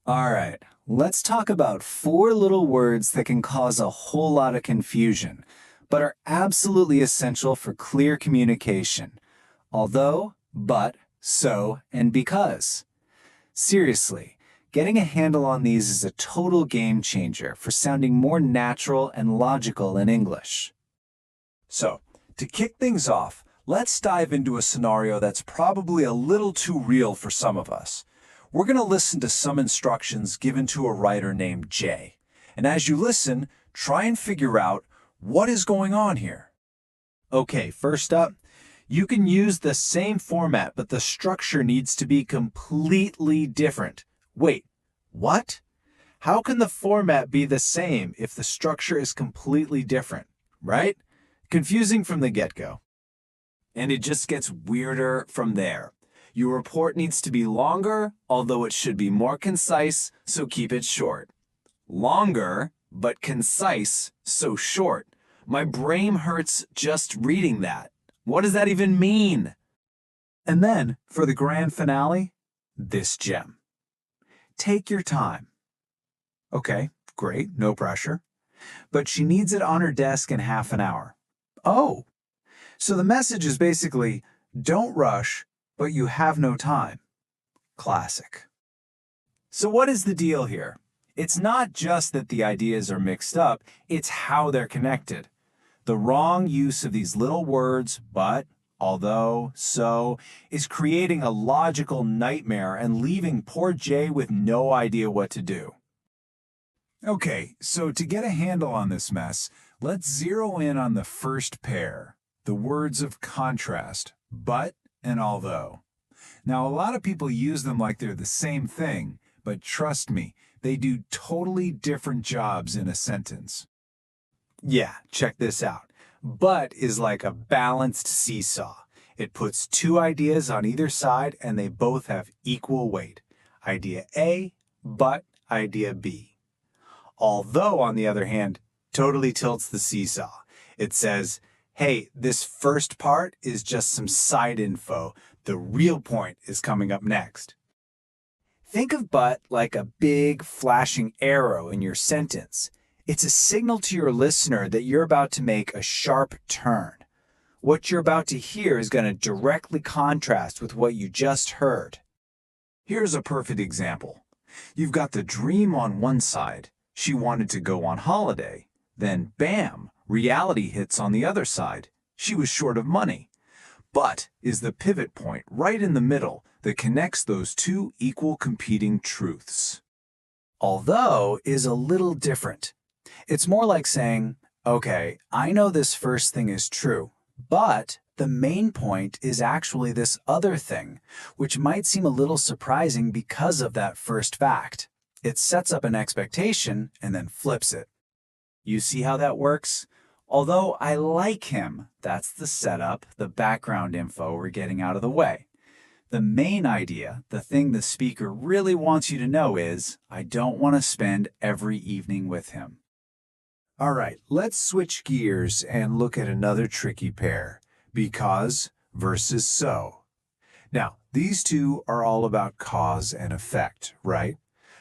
All right, let's talk about four little words that can cause a whole lot of confusion, but are absolutely essential for clear communication. Although, but, so, and because. Seriously, getting a handle on these is a total game changer for sounding more natural and logical in English. So, to kick things off, let's dive into a scenario that's probably a little too real for some of us. We're going to listen to some instructions given to a writer named Jay. And as you listen, try and figure out what is going on here. Okay, first up, you can use the same format, but the structure needs to be completely different. Wait, what? How can the format be the same if the structure is completely different, right? Confusing from the get-go. And it just gets weirder from there. Your report needs to be longer, although it should be more concise, so keep it short. Longer, but concise, so short. My brain hurts just reading that. What does that even mean? And then, for the grand finale, this gem. Take your time. Okay, great, no pressure. But she needs it on her desk in half an hour. Oh, so the message is basically, don't rush, but you have no time. Classic. So what is the deal here? It's not just that the ideas are mixed up, it's how they're connected. The wrong use of these little words, but, although, so, is creating a logical nightmare and leaving poor Jay with no idea what to do. Okay, so to get a handle on this mess, let's zero in on the first pair, the words of contrast, but and although. Now, a lot of people use them like they're the same thing, but trust me, they do totally different jobs in a sentence. Yeah, check this out. But is like a balanced seesaw. It puts two ideas on either side and they both have equal weight. Idea A, but idea B. Although, on the other hand, totally tilts the seesaw. It says, hey, this first part is just some side info. The real point is coming up next. Think of but like a big flashing arrow in your sentence. It's a signal to your listener that you're about to make a sharp turn. What you're about to hear is going to directly contrast with what you just heard. Here's a perfect example. You've got the dream on one side. She wanted to go on holiday. Then, bam, reality hits on the other side. She was short of money. But is the pivot point right in the middle that connects those two equal competing truths. Although is a little different. It's more like saying, okay, I know this first thing is true, but the main point is actually this other thing, which might seem a little surprising because of that first fact. It sets up an expectation and then flips it. You see how that works? Although I like him, that's the setup, the background info we're getting out of the way. The main idea, the thing the speaker really wants you to know is, I don't want to spend every evening with him. All right, let's switch gears and look at another tricky pair, because versus so. Now, these two are all about cause and effect, right?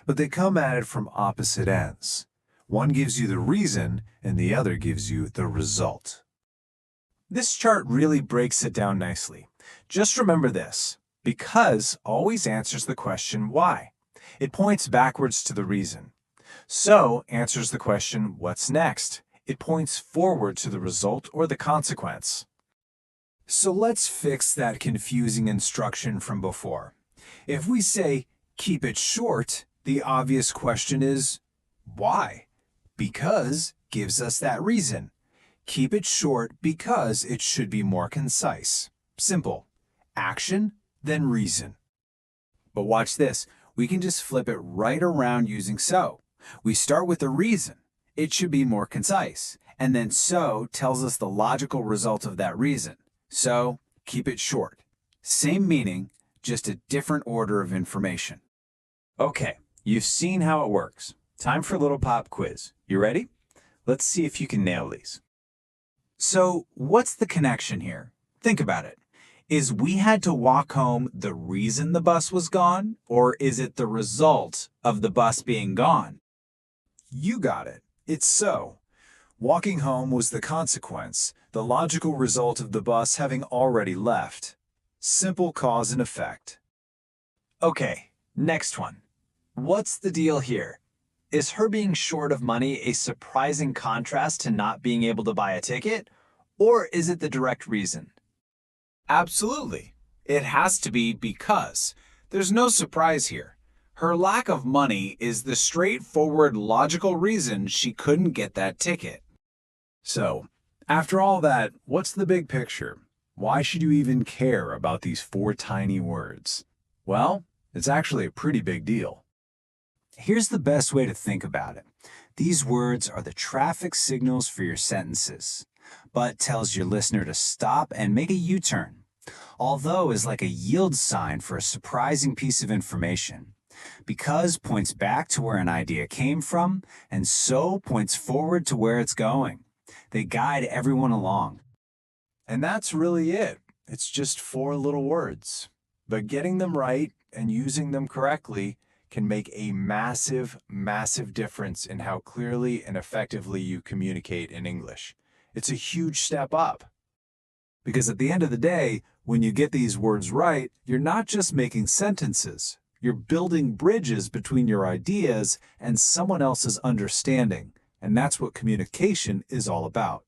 But they come at it from opposite ends. One gives you the reason, and the other gives you the result. This chart really breaks it down nicely. Just remember this. Because always answers the question why. It points backwards to the reason. So answers the question what's next. It points forward to the result or the consequence. So let's fix that confusing instruction from before. If we say keep it short, the obvious question is why? Because gives us that reason. Keep it short because it should be more concise. Simple. Action, then reason. But watch this. We can just flip it right around using so. We start with the reason. It should be more concise. And then so tells us the logical result of that reason. So, keep it short. Same meaning, just a different order of information. Okay, you've seen how it works. Time for a little pop quiz. You ready? Let's see if you can nail these. So, what's the connection here? Think about it. Is "we had to walk home" the reason the bus was gone, or is it the result of the bus being gone? You got it. It's so. Walking home was the consequence, the logical result of the bus having already left. Simple cause and effect. Okay, next one. What's the deal here? Is her being short of money a surprising contrast to not being able to buy a ticket? Or is it the direct reason? Absolutely. It has to be because there's no surprise here. Her lack of money is the straightforward logical reason she couldn't get that ticket. So, after all that, what's the big picture? Why should you even care about these 4 tiny words? Well, it's actually a pretty big deal. Here's the best way to think about it. These words are the traffic signals for your sentences, but tells your listener to stop and make a U-turn. Although is like a yield sign for a surprising piece of information. Because points back to where an idea came from, and so points forward to where it's going. They guide everyone along. And that's really it. It's just 4 little words. But getting them right and using them correctly can make a massive, massive difference in how clearly and effectively you communicate in English. It's a huge step up. Because at the end of the day, when you get these words right, you're not just making sentences. You're building bridges between your ideas and someone else's understanding. And that's what communication is all about.